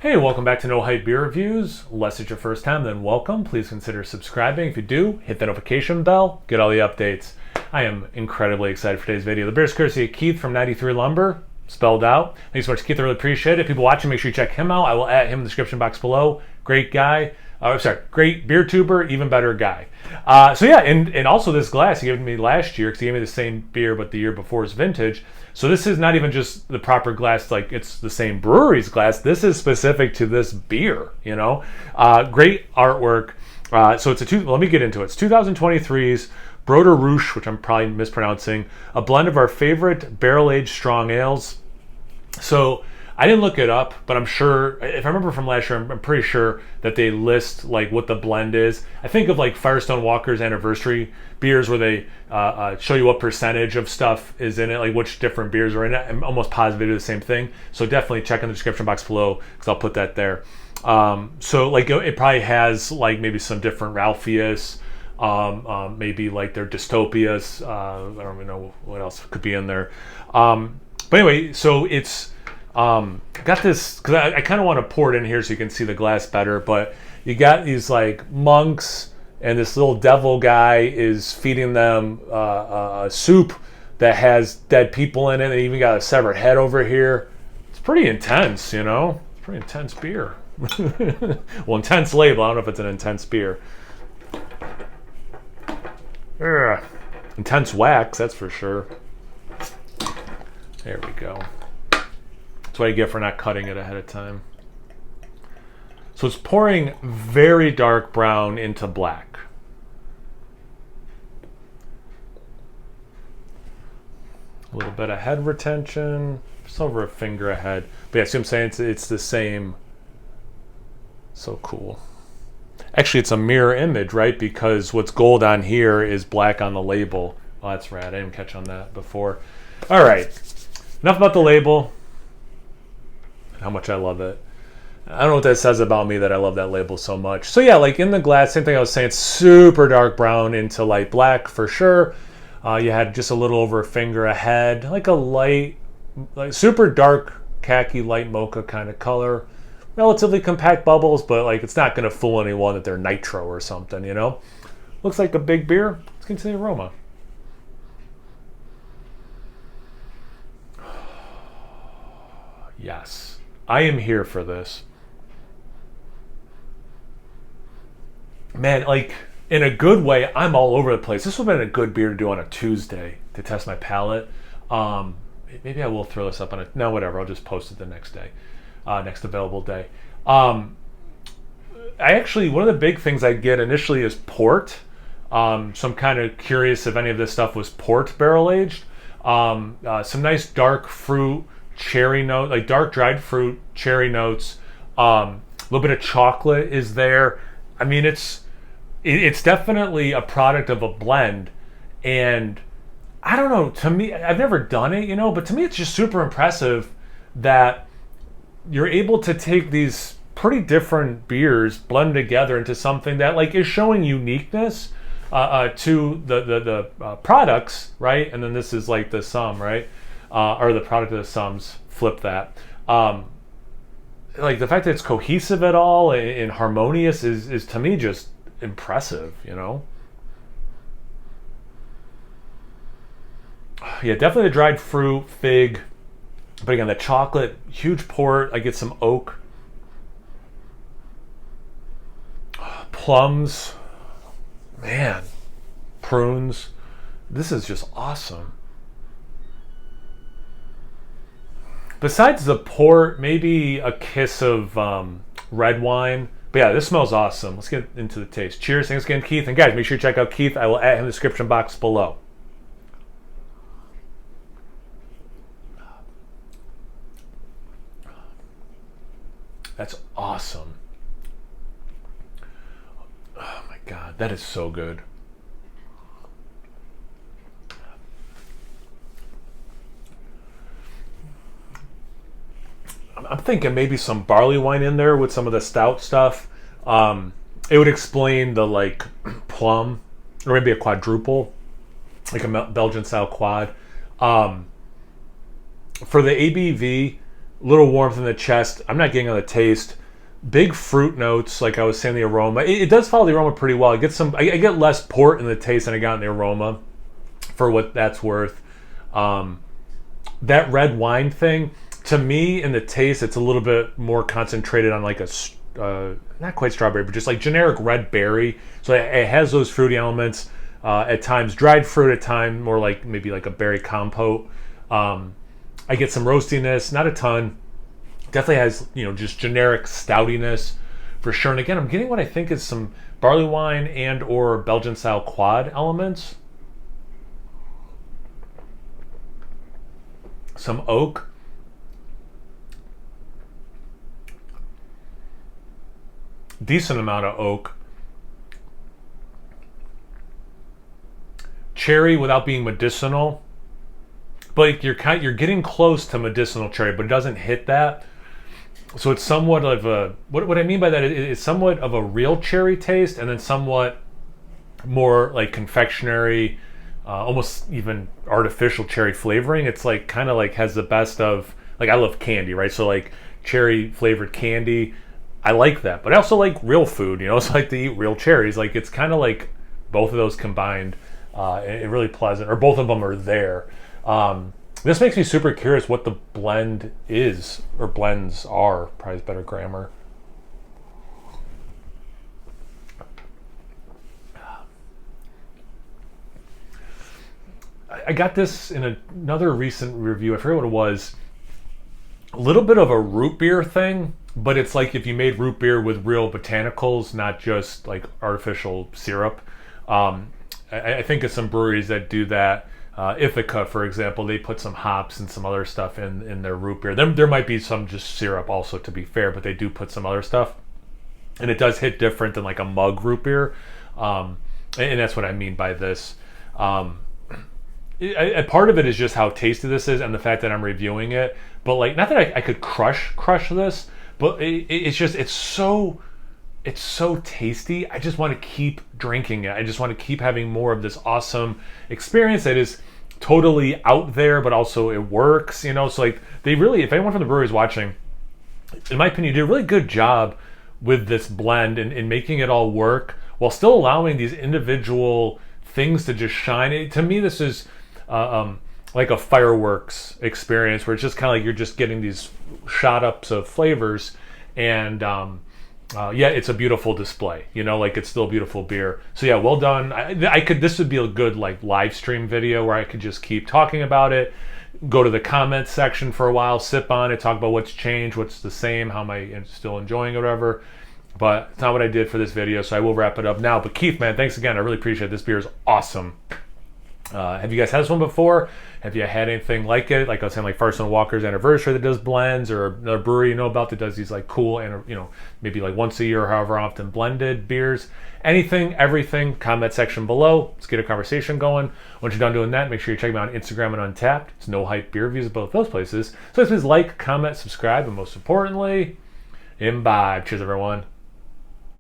Hey, welcome back to No Hype Beer Reviews. Unless it's your first time, then welcome. Please consider subscribing. If you do, hit the notification bell, get all the updates. I am incredibly excited for today's video. The beer is courtesy of Keith from 93 Lumber, spelled out. Thanks so much, Keith. I really appreciate it. People watching, make sure you check him out. I will add him in the description box below. Great guy. Great beer tuber, even better guy. And also this glass he gave me last year because he gave me the same beer, but the year before's vintage. So this is not even just the proper glass, like it's the same brewery's glass. This is specific to this beer, you know. Great artwork. Let me get into it. It's 2023's Broder Rusche, which I'm probably mispronouncing, a blend of our favorite barrel-aged strong ales. So I didn't look it up, but I'm sure, if I remember from last year, I'm pretty sure that they list like what the blend is. I think of like Firestone Walker's anniversary beers where they show you what percentage of stuff is in it, like which different beers are in it. I'm almost positive they do the same thing. So definitely check in the description box below because I'll put that there. It probably has like maybe some different Ralphius, maybe like their Dystopias. I don't even know what else could be in there. But anyway, so it's got this because I kind of want to pour it in here so you can see the glass better, but you got these like monks and this little devil guy is feeding them a soup that has dead people in it. They even got a severed head over here. It's pretty intense, you know. It's pretty intense beer. Well, intense label. I don't know if it's an intense beer. Ugh. Intense wax, that's for sure. There we go. That's what I get for not cutting it ahead of time. So it's pouring very dark brown into black. A little bit of head retention, just over a finger ahead. But yeah, see what I'm saying? It's the same. So cool. Actually, it's a mirror image, right? Because what's gold on here is black on the label. Oh, that's rad. I didn't catch on that before. All right. Enough about the label. How much I love it. I don't know what that says about me that I love that label so much. So yeah, like in the glass, same thing I was saying, super dark brown into light black for sure. You had just a little over a finger ahead, like a light, like super dark khaki light mocha kind of color. Relatively compact bubbles, but like it's not going to fool anyone that they're nitro or something, you know? Looks like a big beer. Let's get into the aroma. Yes, I am here for this. Man, like in a good way, I'm all over the place. This would have been a good beer to do on a Tuesday to test my palate. Maybe I will throw this up on it. No, whatever. I'll just post it the next day, next available day. One of the big things I get initially is port. So I'm kind of curious if any of this stuff was port barrel aged. Some nice dark fruit, cherry note, like dark dried fruit, cherry notes. A little bit of chocolate is there. I mean, it's definitely a product of a blend, and I don't know, to me, I've never done it, you know, but to me it's just super impressive that you're able to take these pretty different beers, blend together into something that like is showing uniqueness to the products, right? And then this is like the sum, right? Or the product of the sums, flip that. Like the fact that it's cohesive at all and harmonious is to me just impressive, you know. Yeah, definitely the dried fruit, fig, but again the chocolate, huge port. I get some oak, plums, man, prunes. This is just awesome. Besides the port, maybe a kiss of red wine. But yeah, this smells awesome. Let's get into the taste. Cheers. Thanks again, Keith. And guys, make sure you check out Keith. I will add him in the description box below. That's awesome. Oh my God, that is so good. I'm thinking maybe some barley wine in there with some of the stout stuff. It would explain the like plum, or maybe a quadruple, like a Belgian style quad. For the ABV, little warmth in the chest. I'm not getting on the taste. Big fruit notes, like I was saying, the aroma. It does follow the aroma pretty well. I get less port in the taste than I got in the aroma, for what that's worth. That red wine thing, to me, in the taste, it's a little bit more concentrated on like a, not quite strawberry, but just like generic red berry. So it has those fruity elements. At times dried fruit, at times more like maybe like a berry compote. I get some roastiness, not a ton. Definitely has, just generic stoutiness for sure. And again, I'm getting what I think is some barley wine and or Belgian style quad elements. Some oak. Decent amount of oak. Cherry without being medicinal. But you're getting close to medicinal cherry, but it doesn't hit that. So it's somewhat of a, what I mean by that is somewhat of a real cherry taste, and then somewhat more like confectionery, almost even artificial cherry flavoring. It's like kind of like has the best of, like, I love candy, right? So like cherry flavored candy, I like that. But I also like real food, it's like to eat real cherries. Like it's kind of like both of those combined, and really pleasant, or both of them are there. This makes me super curious what the blend is, or blends are, probably is better grammar. I got this in another recent review, I forget what it was. A little bit of a root beer thing, but it's like if you made root beer with real botanicals, not just like artificial syrup. I think of some breweries that do that. Ithaca, for example, they put some hops and some other stuff in their root beer. There might be some just syrup also, to be fair, but they do put some other stuff. And it does hit different than like a mug root beer. And that's what I mean by this. Part of it is just how tasty this is and the fact that I'm reviewing it. But like, not that I could crush this, but it's so tasty. I just want to keep drinking it. I just want to keep having more of this awesome experience that is totally out there, but also it works, So like, they really, if anyone from the brewery is watching, in my opinion, did a really good job with this blend and in making it all work while still allowing these individual things to just shine. To me, this is like a fireworks experience where it's just kind of like you're just getting these shot ups of flavors, and yeah, it's a beautiful display, like it's still a beautiful beer. So yeah, well done. This would be a good like live stream video where I could just keep talking about it, go to the comments section for a while, sip on it, talk about what's changed, what's the same, how am I still enjoying it, or whatever. But it's not what I did for this video, so I will wrap it up now. But Keith, man, thanks again. I really appreciate it. This beer is awesome. Have you guys had this one before? Have you had anything like it? Like I was saying, like Farson Walker's Anniversary that does blends, or another brewery about that does these like cool, and maybe like once a year or however often blended beers. Anything, everything, comment section below. Let's get a conversation going. Once you're done doing that, make sure you check me out on Instagram and Untapped. It's No Hype Beer Reviews at both those places. So please like, comment, subscribe, and most importantly, imbibe. Cheers, everyone.